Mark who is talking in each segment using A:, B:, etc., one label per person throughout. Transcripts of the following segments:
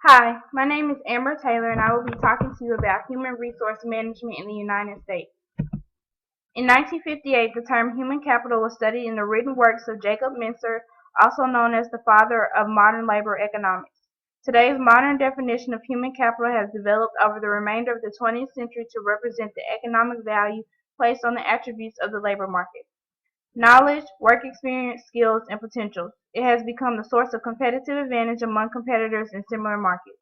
A: Hi, my name is Amber Taylor and I will be talking to you about human resource management in the United States. In 1958, the term human capital was studied in the written works of Jacob Menser, also known as the father of modern labor economics. Today's modern definition of human capital has developed over the remainder of the 20th century to represent the economic value placed on the attributes of the labor market. Knowledge, work experience, skills, and potentials. It has become the source of competitive advantage among competitors in similar markets.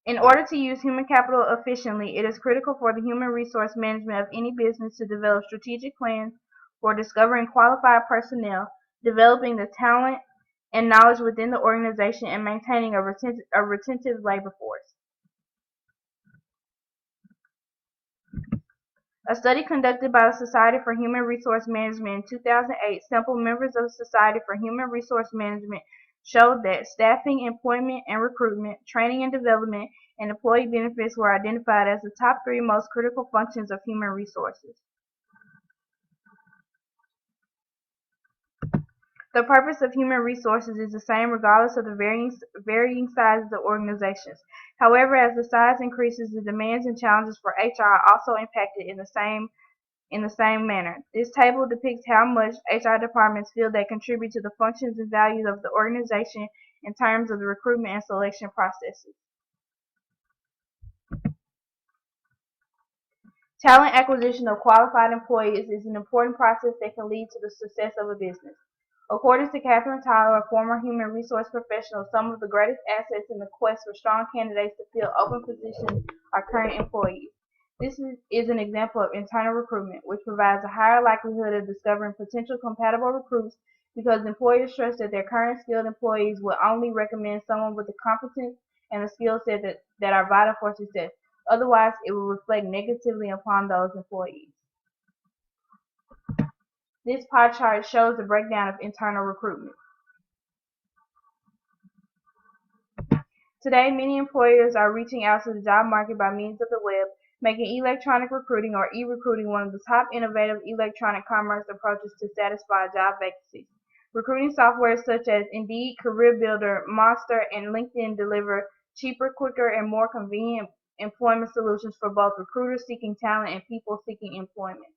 A: In order to use human capital efficiently, it is critical for the human resource management of any business to develop strategic plans for discovering qualified personnel, developing the talent and knowledge within the organization, and maintaining a retentive labor force. A study conducted by the Society for Human Resource Management in 2008 sampled members of the Society for Human Resource Management showed that staffing, employment and recruitment, training and development, and employee benefits were identified as the top three most critical functions of human resources. The purpose of human resources is the same regardless of the varying sizes of organizations. However, as the size increases, the demands and challenges for HR are also impacted in the same manner. This table depicts how much HR departments feel they contribute to the functions and values of the organization in terms of the recruitment and selection processes. Talent acquisition of qualified employees is an important process that can lead to the success of a business. According to Catherine Tyler, a former human resource professional, some of the greatest assets in the quest for strong candidates to fill open positions are current employees. This is an example of internal recruitment, which provides a higher likelihood of discovering potential compatible recruits because employers trust that their current skilled employees will only recommend someone with the competence and the skill set that are vital for success. Otherwise, it will reflect negatively upon those employees. This pie chart shows the breakdown of internal recruitment. Today, many employers are reaching out to the job market by means of the web, making electronic recruiting or e-recruiting one of the top innovative electronic commerce approaches to satisfy job vacancies. Recruiting software such as Indeed, Career Builder, Monster, and LinkedIn deliver cheaper, quicker, and more convenient employment solutions for both recruiters seeking talent and people seeking employment.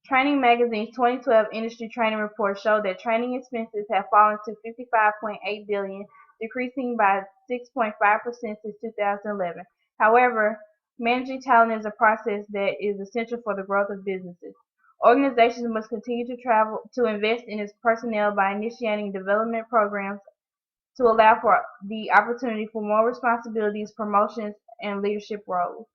A: Training Magazine's 2012 industry training report showed that training expenses have fallen to $55.8 billion, decreasing by 6.5% since 2011. However, managing talent is a process that is essential for the growth of businesses. Organizations must continue to invest in its personnel by initiating development programs to allow for the opportunity for more responsibilities, promotions, and leadership roles.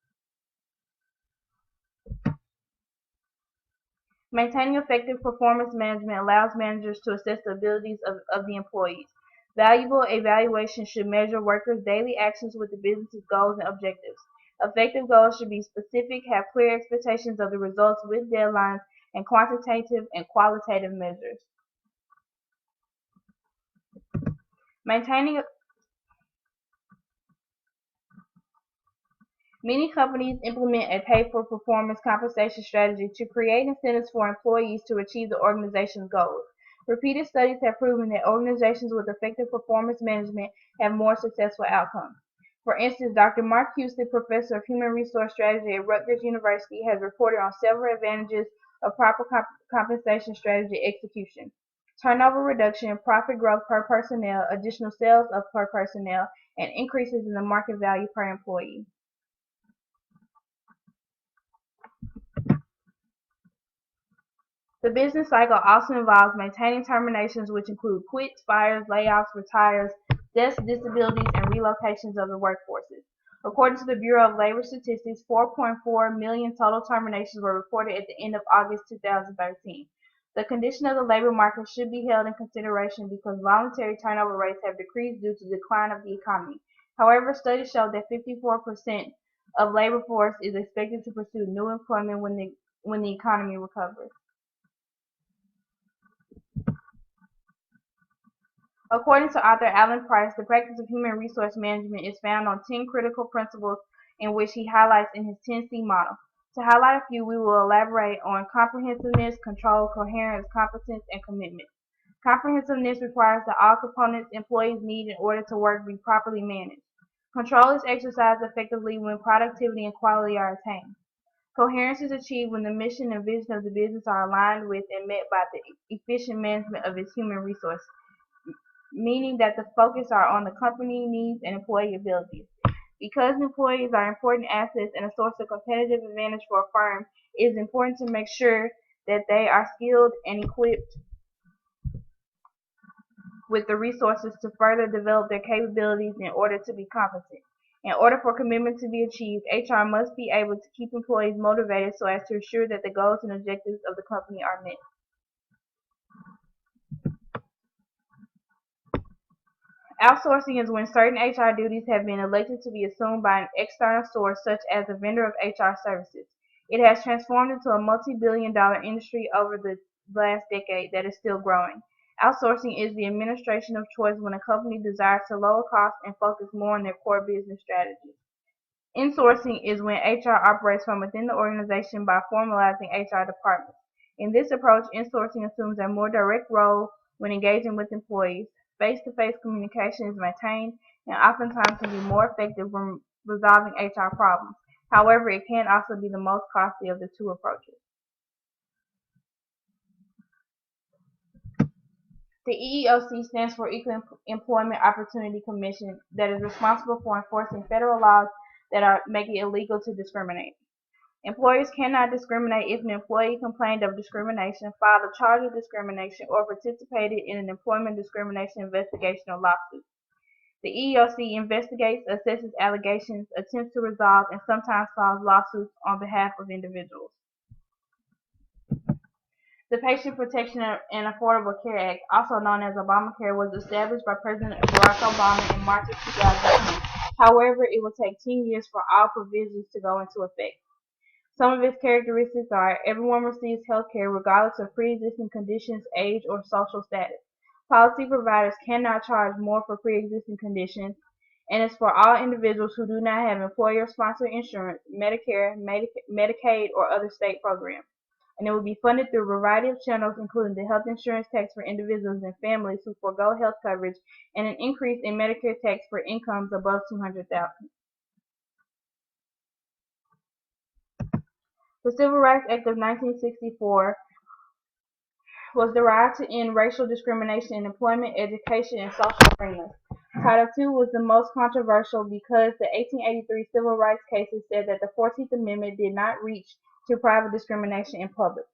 A: Maintaining effective performance management allows managers to assess the abilities of the employees. Valuable evaluation should measure workers' daily actions with the business's goals and objectives. Effective goals should be specific, have clear expectations of the results with deadlines, and quantitative and qualitative measures. Maintaining Many companies implement a pay-for-performance compensation strategy to create incentives for employees to achieve the organization's goals. Repeated studies have proven that organizations with effective performance management have more successful outcomes. For instance, Dr. Mark Houston, professor of human resource strategy at Rutgers University, has reported on several advantages of proper compensation strategy execution: turnover reduction, profit growth per personnel, additional sales of per personnel, and increases in the market value per employee. The business cycle also involves maintaining terminations, which include quits, fires, layoffs, retires, deaths, disabilities, and relocations of the workforces. According to the Bureau of Labor Statistics, 4.4 million total terminations were reported at the end of August 2013. The condition of the labor market should be held in consideration because voluntary turnover rates have decreased due to the decline of the economy. However, studies show that 54% of labor force is expected to pursue new employment when the economy recovers. According to author Alan Price, the practice of human resource management is found on 10 critical principles in which he highlights in his 10C model. To highlight a few, we will elaborate on comprehensiveness, control, coherence, competence, and commitment. Comprehensiveness requires that all components employees need in order to work be properly managed. Control is exercised effectively when productivity and quality are attained. Coherence is achieved when the mission and vision of the business are aligned with and met by the efficient management of its human resources, meaning that the focus are on the company needs and employee abilities. Because employees are important assets and a source of competitive advantage for a firm, it is important to make sure that they are skilled and equipped with the resources to further develop their capabilities in order to be competent. In order for commitment to be achieved, HR must be able to keep employees motivated so as to ensure that the goals and objectives of the company are met. Outsourcing is when certain HR duties have been elected to be assumed by an external source, such as a vendor of HR services. It has transformed into a multi-billion-dollar industry over the last decade that is still growing. Outsourcing is the administration of choice when a company desires to lower costs and focus more on their core business strategies. Insourcing is when HR operates from within the organization by formalizing HR departments. In this approach, insourcing assumes a more direct role when engaging with employees. Face-to-face communication is maintained and oftentimes can be more effective when resolving HR problems. However, it can also be the most costly of the two approaches. The EEOC stands for Equal Employment Opportunity Commission, that is responsible for enforcing federal laws that make it illegal to discriminate. Employers cannot discriminate if an employee complained of discrimination, filed a charge of discrimination, or participated in an employment discrimination investigation or lawsuit. The EEOC investigates, assesses allegations, attempts to resolve, and sometimes files lawsuits on behalf of individuals. The Patient Protection and Affordable Care Act, also known as Obamacare, was established by President Barack Obama in March of 2010. However, it will take 10 years for all provisions to go into effect. Some of its characteristics are: everyone receives health care regardless of pre-existing conditions, age, or social status. Policy providers cannot charge more for pre-existing conditions, and it's for all individuals who do not have employer-sponsored insurance, Medicare, Medicaid, or other state programs. And it will be funded through a variety of channels, including the health insurance tax for individuals and families who forego health coverage, and an increase in Medicare tax for incomes above $200,000. The Civil Rights Act of 1964 was derived to end racial discrimination in employment, education, and social arenas. Title II was the most controversial because the 1883 civil rights cases said that the 14th Amendment did not reach to private discrimination in public.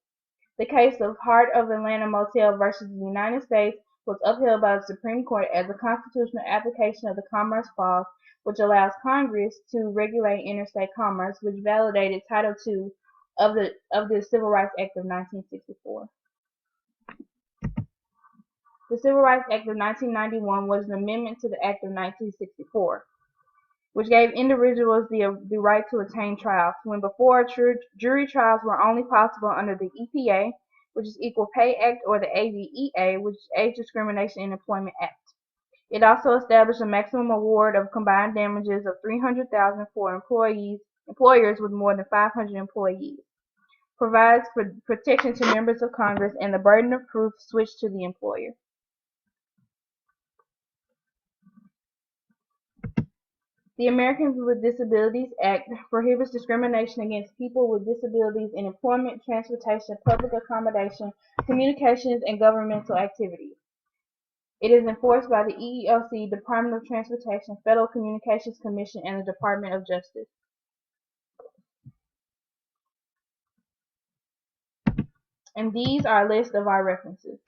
A: The case of Heart of Atlanta Motel versus the United States was upheld by the Supreme Court as a constitutional application of the Commerce Clause, which allows Congress to regulate interstate commerce, which validated Title II of the Civil Rights Act of 1964. The Civil Rights Act of 1991 was an amendment to the Act of 1964, which gave individuals the right to attend trials, when before jury trials were only possible under the EPA, which is Equal Pay Act, or the ADEA, which is Age Discrimination in Employment Act. It also established a maximum award of combined damages of $300,000 for employers with more than 500 employees. Provides for protection to members of Congress, and the burden of proof switched to the employer. The Americans with Disabilities Act prohibits discrimination against people with disabilities in employment, transportation, public accommodation, communications, and governmental activities. It is enforced by the EEOC, Department of Transportation, Federal Communications Commission, and the Department of Justice. And these are a list of our references.